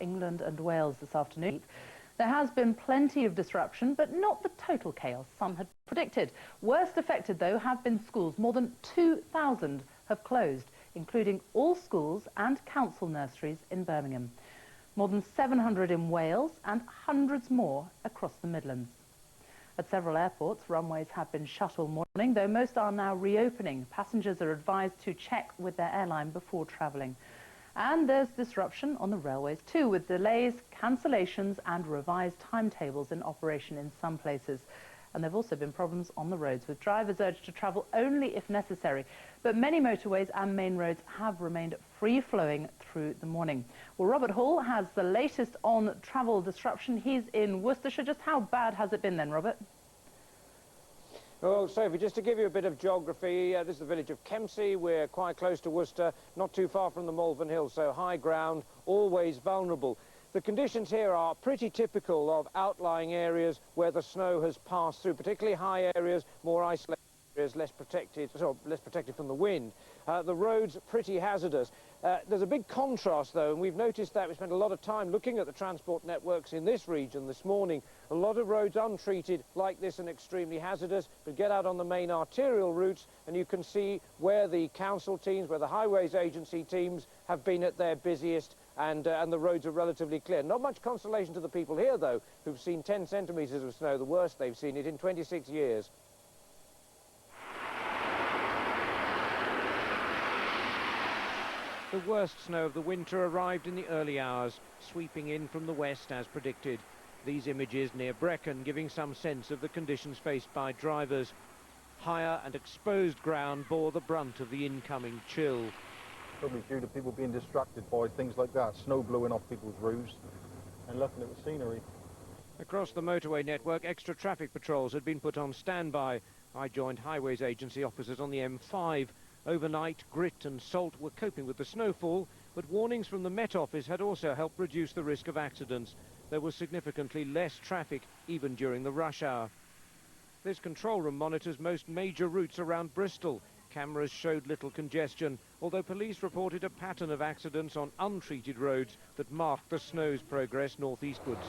England and Wales this afternoon. There has been plenty of disruption, but not the total chaos some had predicted. Worst affected, though, have been schools. More than 2,000 have closed, including all schools and council nurseries in Birmingham. More than 700 in Wales and hundreds more across the Midlands. At several airports, runways have been shut all morning, though most are now reopening. Passengers are advised to check with their airline before travelling. And there's disruption on the railways too, with delays, cancellations and revised timetables in operation in some places. And there have also been problems on the roads, with drivers urged to travel only if necessary. But many motorways and main roads have remained free-flowing through the morning. Well, Robert Hall has the latest on travel disruption. He's in Worcestershire. Just how bad has it been then, Robert? Well, Sophie, just to give you a bit of geography, this is the village of Kempsey. We're quite close to Worcester, not too far from the Malvern Hills, so high ground, always vulnerable. The conditions here are pretty typical of outlying areas where the snow has passed through, particularly high areas, more isolated areas, less protected from the wind. The roads are pretty hazardous. There's a big contrast, though, and we've noticed that. We spent a lot of time looking at the transport networks in this region this morning. A lot of roads untreated like this and extremely hazardous, but get out on the main arterial routes and you can see where the council teams, where the highways agency teams have been at their busiest, and the roads are relatively clear. Not much consolation to the people here, though, who've seen 10 centimetres of snow, the worst they've seen it in 26 years. The worst snow of the winter arrived in the early hours, sweeping in from the west as predicted. These images near Brecon giving some sense of the conditions faced by drivers. Higher and exposed ground bore the brunt of the incoming chill. Probably due to people being distracted by things like that, snow blowing off people's roofs and looking at the scenery. Across the motorway network, extra traffic patrols had been put on standby. I joined highways agency officers on the M5. Overnight, Grit and Salt were coping with the snowfall, but warnings from the Met Office had also helped reduce the risk of accidents. There was significantly less traffic, even during the rush hour. This control room monitors most major routes around Bristol. Cameras showed little congestion, although police reported a pattern of accidents on untreated roads that marked the snow's progress northeastwards.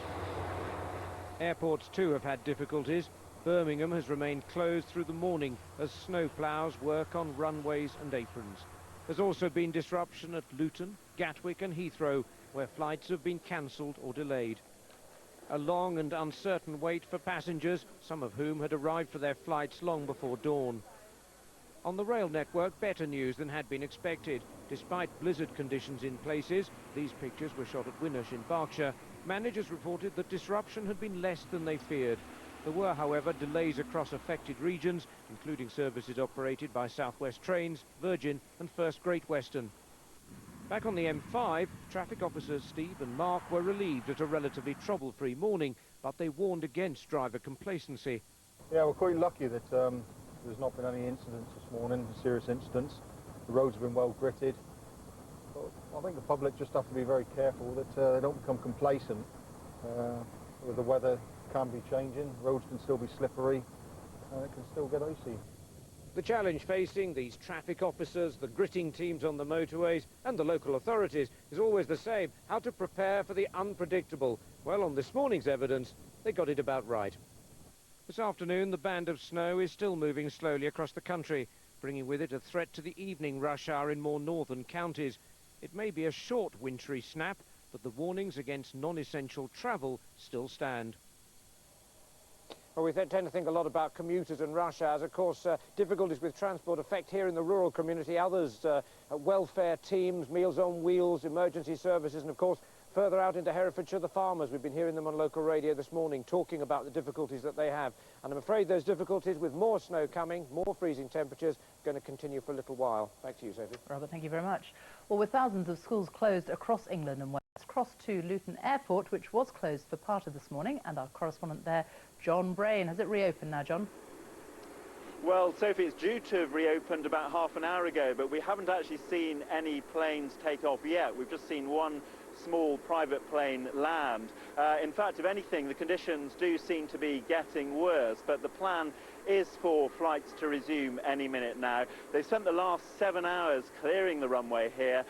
Airports too have had difficulties. Birmingham has remained closed through the morning as snowplows work on runways and aprons. There's also been disruption at Luton, Gatwick and Heathrow, where flights have been cancelled or delayed. A long and uncertain wait for passengers, some of whom had arrived for their flights long before dawn. On the rail network, better news than had been expected. Despite blizzard conditions in places, these pictures were shot at Winnersh in Berkshire, managers reported that disruption had been less than they feared. There were, however, delays across affected regions, including services operated by South West Trains, Virgin and First Great Western. Back on the M5, traffic officers Steve and Mark were relieved at a relatively trouble-free morning, but they warned against driver complacency. Yeah, we're quite lucky that there's not been any incidents this morning, serious incidents. The roads have been well gritted. But I think the public just have to be very careful that they don't become complacent. With the weather can be changing, roads can still be slippery, and it can still get icy. The challenge facing these traffic officers, the gritting teams on the motorways and the local authorities is always the same: how to prepare for the unpredictable. Well, on this morning's evidence, they got it about right. This afternoon, the band of snow is still moving slowly across the country, bringing with it a threat to the evening rush hour in more northern counties. It may be a short wintry snap, but the warnings against non-essential travel still stand. Well, we tend to think a lot about commuters and rush hours. Of course, difficulties with transport affect here in the rural community others, welfare teams, Meals on Wheels, emergency services, and of course, further out into Herefordshire, the farmers. We've been hearing them on local radio this morning talking about the difficulties that they have. And I'm afraid those difficulties, with more snow coming, more freezing temperatures, are going to continue for a little while. Back to you, Sophie. Robert, thank you very much. Well, with thousands of schools closed across England and Wales, cross to Luton Airport, which was closed for part of this morning, and our correspondent there, John Brain. Has it reopened now, John? Well, Sophie, it's due to have reopened about half an hour ago, but we haven't actually seen any planes take off yet. We've just seen one small private plane land. In fact, if anything, the conditions do seem to be getting worse, but the plan is for flights to resume any minute now. They spent the last 7 hours clearing the runway here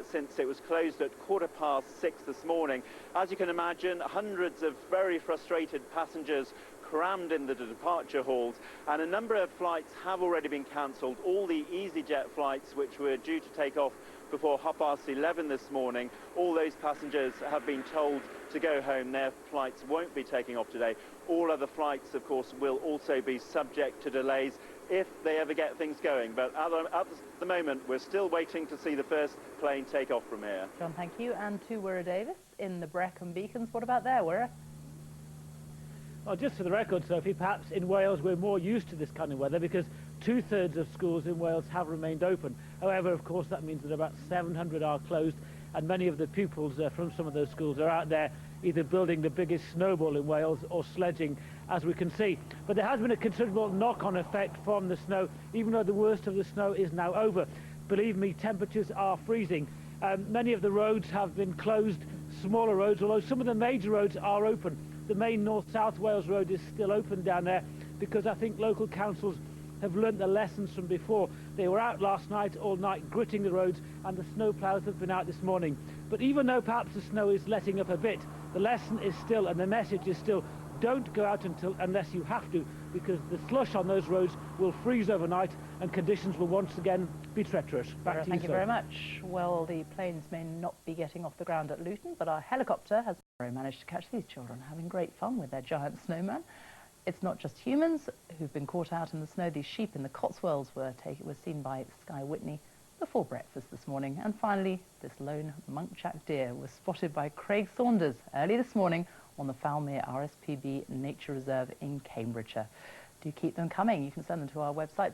since it was closed at 6:15 this morning. As you can imagine, hundreds of very frustrated passengers crammed in the departure halls, and a number of flights have already been cancelled. All the EasyJet flights which were due to take off before 11:30 this morning, all those passengers have been told to go home. Their flights won't be taking off today. All other flights, of course, will also be subject to delays if they ever get things going. But at the moment, we're still waiting to see the first plane take off from here. John, thank you. And to Wirra Davis in the Brecon Beacons. What about there, Wirra? Well, just for the record, Sophie, perhaps in Wales we're more used to this kind of weather because 2/3 of schools in Wales have remained open. However, of course, that means that about 700 are closed, and many of the pupils from some of those schools are out there either building the biggest snowball in Wales or sledging, as we can see. But there has been a considerable knock-on effect from the snow, even though the worst of the snow is now over. Believe me, temperatures are freezing. Many of the roads have been closed, smaller roads, although some of the major roads are open. The main North-South Wales road is still open down there because I think local councils have learnt the lessons from before. They were out last night, all night, gritting the roads, and the snow ploughs have been out this morning. But even though perhaps the snow is letting up a bit, the lesson is still, and the message is still, don't go out unless you have to, because the slush on those roads will freeze overnight and conditions will once again be treacherous. Back to you, Thank you very much. Well, the planes may not be getting off the ground at Luton, but our helicopter has managed to catch these children having great fun with their giant snowman. It's not just humans who've been caught out in the snow. These sheep in the Cotswolds were seen by Sky Whitney before breakfast this morning. And finally, this lone muntjac deer was spotted by Craig Saunders early this morning on the Falmere RSPB Nature Reserve in Cambridgeshire. Do keep them coming. You can send them to our website.